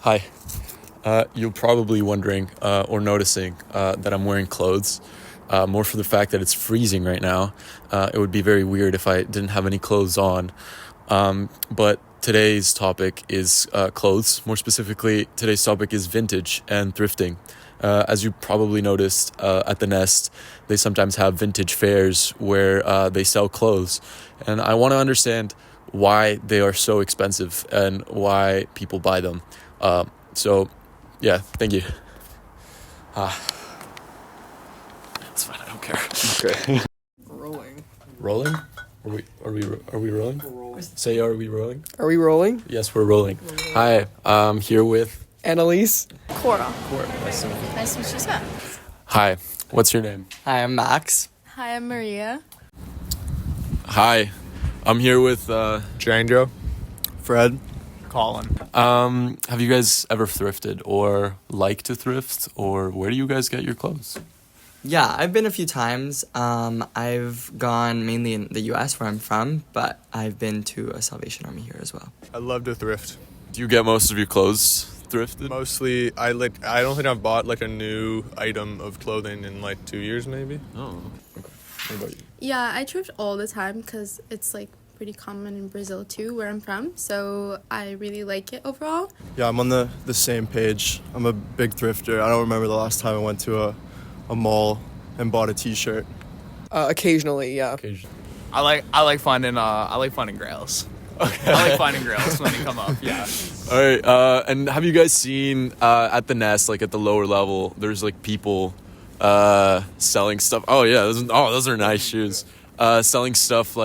Hi. You're probably wondering or noticing that I'm wearing clothes, more for the fact that it's freezing right now. It would be very weird if I didn't have any clothes on. But today's topic is clothes. More specifically, today's topic is vintage and thrifting. As you probably noticed at the Nest, they sometimes have vintage fairs where they sell clothes. And I want to understand why they are so expensive and why people buy them. Yeah, thank you. It's fine, I don't care. Okay. Rolling. Rolling? Are we rolling? Say, are we rolling? Are we rolling? Yes, we're rolling. Hi, I'm here with Annalise. Cora. Nice to meet you. Nice to meet you, Scott. Hi, what's your name? Hi, I'm Max. Hi, I'm Maria. Hi, I'm here with Jandro. Fred. Colin. have you guys ever thrifted or like to thrift, or where do you guys get your clothes? Yeah, I've been a few times. I've gone mainly in the U.S. where I'm from, but I've been to a Salvation Army here as well. I love to thrift. Do you get most of your clothes thrifted? Mostly, I don't think I've bought a new item of clothing in 2 years maybe. Oh, okay. What about you? Yeah, I thrift all the time because it's pretty common in Brazil too, where I'm from. So I really like it overall. Yeah, I'm on the same page. I'm a big thrifter. I don't remember the last time I went to a mall and bought a t-shirt. Occasionally, yeah. Occasionally. I like finding grails. Okay. I like finding grails when they come up. Yeah. All right. And have you guys seen at the Nest, at the lower level, there's people selling stuff. Oh yeah, those are nice shoes. Selling stuff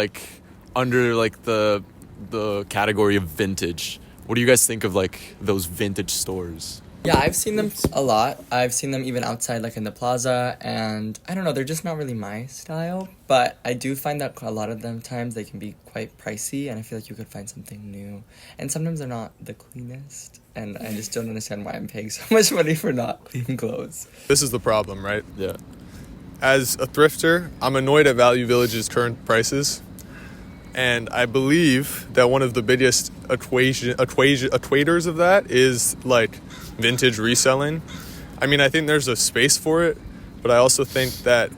under the category of vintage. What do you guys think of those vintage stores? Yeah, I've seen them a lot. I've seen them even outside, in the plaza, and I don't know, they're just not really my style, but I do find that a lot of them times they can be quite pricey, and I feel like you could find something new. And sometimes they're not the cleanest, and I just don't understand why I'm paying so much money for not clean clothes. This is the problem, right? Yeah. As a thrifter, I'm annoyed at Value Village's current prices. And I believe that one of the biggest equators of that is vintage reselling. I mean, I think there's a space for it, but I also think that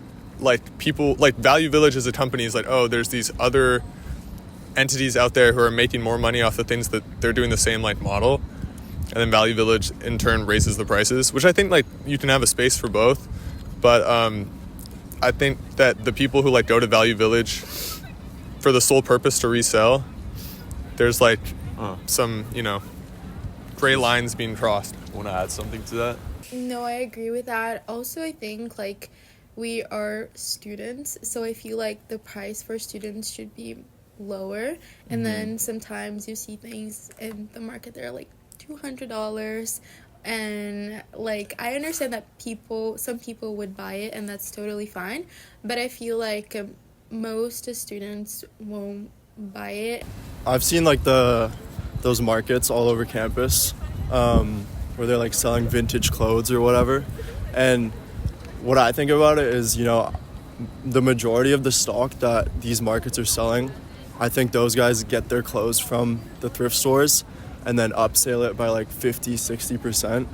people Value Village as a company is there's these other entities out there who are making more money off the things that they're doing the same model, and then Value Village in turn raises the prices, which I think you can have a space for both. But I think that the people who go to Value Village for the sole purpose to resell, there's some gray lines being crossed. Want to add something to that? No, I agree with that. Also, I think we are students, so I feel the price for students should be lower. And then sometimes you see things in the market that are $200. And I understand that some people would buy it, and that's totally fine. But I feel most students won't buy it. I've seen those markets all over campus where they're selling vintage clothes or whatever. And what I think about it is, the majority of the stock that these markets are selling, I think those guys get their clothes from the thrift stores and then upsell it by 50-60%,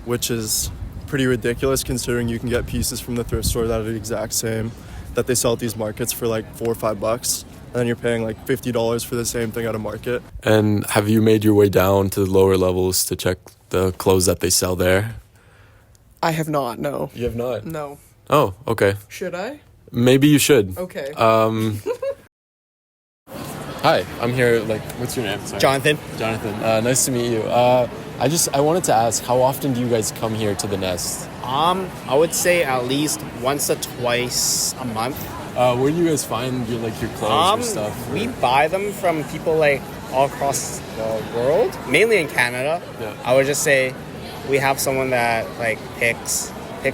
which is pretty ridiculous considering you can get pieces from the thrift store that are the exact same that they sell at these markets for $4 or $5, and then you're paying $50 for the same thing at a market. And have you made your way down to the lower levels to check the clothes that they sell there? I have not, no. You have not? No. Oh, okay. Should I? Maybe you should. Okay. Hi, I'm here, what's your name? Sorry. Jonathan. Jonathan, nice to meet you. I wanted to ask, how often do you guys come here to the Nest? I would say at least once or twice a month. Where do you guys find your clothes or stuff? We buy them from people all across the world, mainly in Canada. Yeah. I would just say we have someone that picks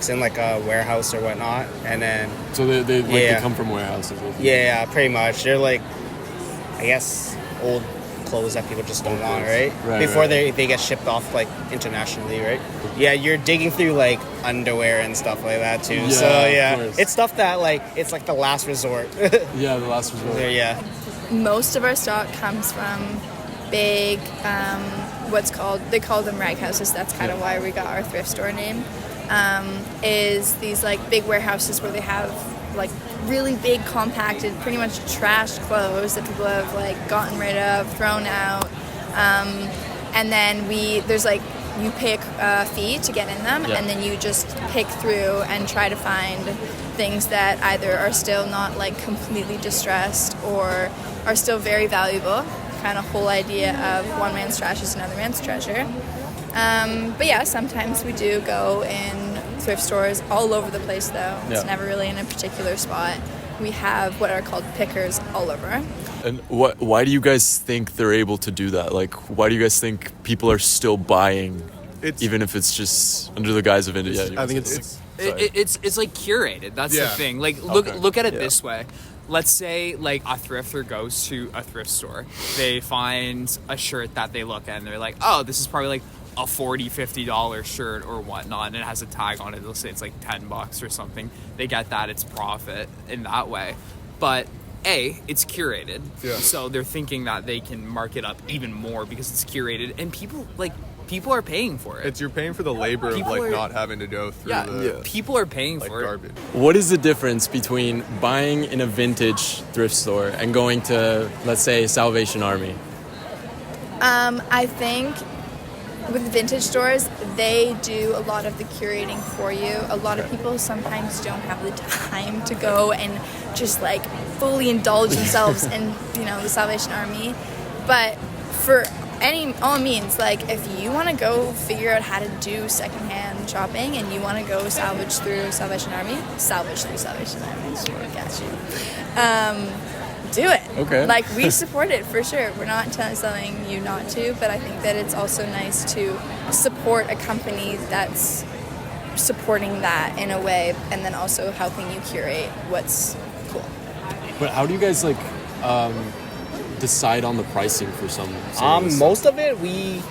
in a warehouse or whatnot, and then So they come from warehouses. yeah, pretty much. They're I guess old clothes that people just don't want, right? Before they get shipped off internationally, right? Yeah, you're digging through underwear and stuff like that too. Yeah, so yeah, it's stuff that it's the last resort. Yeah, the last resort. Yeah. Most of our stock comes from big, they call them rag houses. That's kind of why we got our thrift store name. Is these like big warehouses where they have like really big compacted, pretty much trashed clothes that people have like gotten rid of, thrown out, and then there's like you pay a fee to get in them, and then you just pick through and try to find things that either are still not like completely distressed or are still very valuable. Kind of whole idea of one man's trash is another man's treasure. But yeah, sometimes we do go in thrift stores all over the place though. It's never really in a particular spot. We have what are called pickers all over. And why do you guys think they're able to do that? Like, why do you guys think people are still buying, even if it's just under the guise of vintage? I think it's like curated. That's the thing. Like, look at it this way. Let's say like a thrifter goes to a thrift store. They find a shirt that they look at and they're like, oh, this is probably like a $40-50 shirt or whatnot, and it has a tag on it. They'll say it's like $10 or something. They get that, it's profit in that way. But it's curated, so they're thinking that they can mark it up even more because it's curated, and people are paying for it. You're paying for the labor of not having to go through the people are paying for garbage. What is the difference between buying in a vintage thrift store and going to, let's say, Salvation Army? I think with vintage stores, they do a lot of the curating for you. A lot of people sometimes don't have the time to go and just like fully indulge themselves in, the Salvation Army. But for all means, like if you want to go figure out how to do secondhand shopping and you want to go salvage through Salvation Army, got you. Do it. Okay. Like, we support it for sure. We're not telling you not to, but I think that it's also nice to support a company that's supporting that in a way and then also helping you curate what's cool. But how do you guys decide on the pricing for some most of it we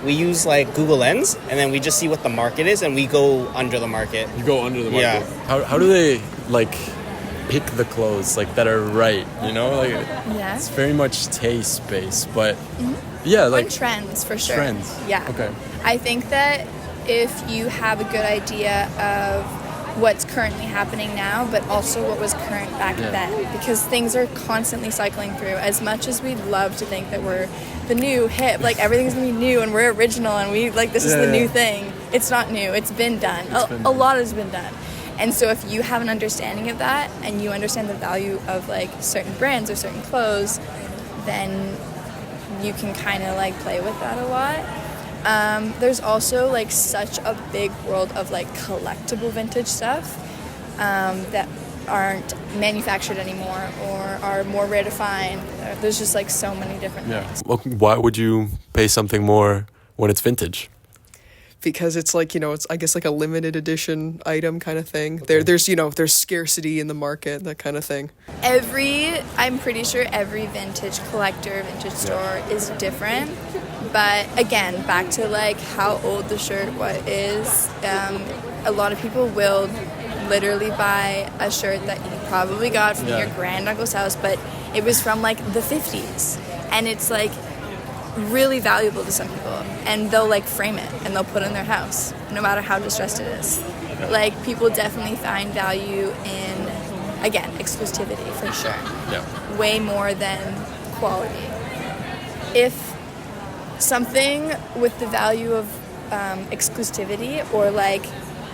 use like Google Lens, and then we just see what the market is and we go under the market. You go under the market. Yeah. How do they pick the clothes that are right, it's very much taste based, but on trends for sure. Okay. I think that if you have a good idea of what's currently happening now, but also what was current back then, because things are constantly cycling through. As much as we'd love to think that we're the new hip, everything's gonna be new and we're original and we this is the new thing, it's not new, it's been done. A lot has been done. And so if you have an understanding of that and you understand the value of certain brands or certain clothes, then you can kind of play with that a lot. There's also such a big world of collectible vintage stuff that aren't manufactured anymore or are more rare to find. There's just so many different things. Well, why would you pay something more when it's vintage? Because it's it's I guess a limited edition item kind of thing. Okay. There's scarcity in the market, that kind of thing. I'm pretty sure every vintage collector, vintage store is different. But again, back to how old the shirt is. A lot of people will literally buy a shirt that you probably got from your granduncle's house, but it was from the 50s, and it's really valuable to some people, and they'll frame it and they'll put it in their house no matter how distressed it is. People definitely find value in, again, exclusivity for sure. Way more than quality. If something with the value of exclusivity, or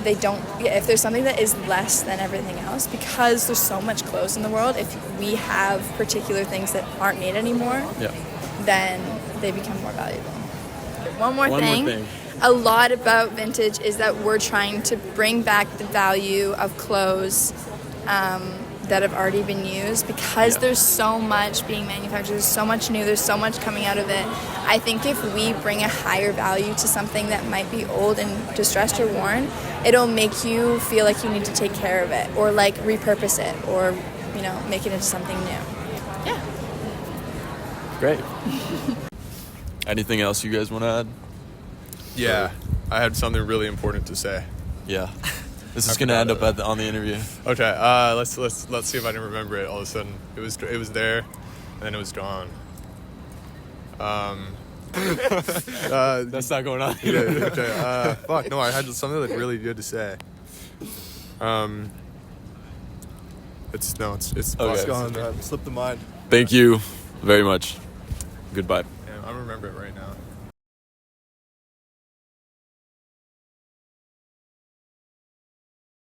if there's something that is less than everything else, because there's so much clothes in the world, if we have particular things that aren't made anymore, then they become more valuable. One more thing. A lot about vintage is that we're trying to bring back the value of clothes that have already been used, because there's so much being manufactured, there's so much new, there's so much coming out of it. I think if we bring a higher value to something that might be old and distressed or worn, it'll make you feel like you need to take care of it, or repurpose it, or make it into something new. Yeah. Great. Anything else you guys want to add? Yeah, I had something really important to say. Yeah. This is going to end up on the interview. Okay, let's see if I can remember it. All of a sudden, it was there, and then it was gone. That's not going on. Yeah, okay. Fuck, no, I had something like really good to say. It's Okay. Gone, slipped the mind. Thank you very much. Goodbye. Yeah, I remember it right now.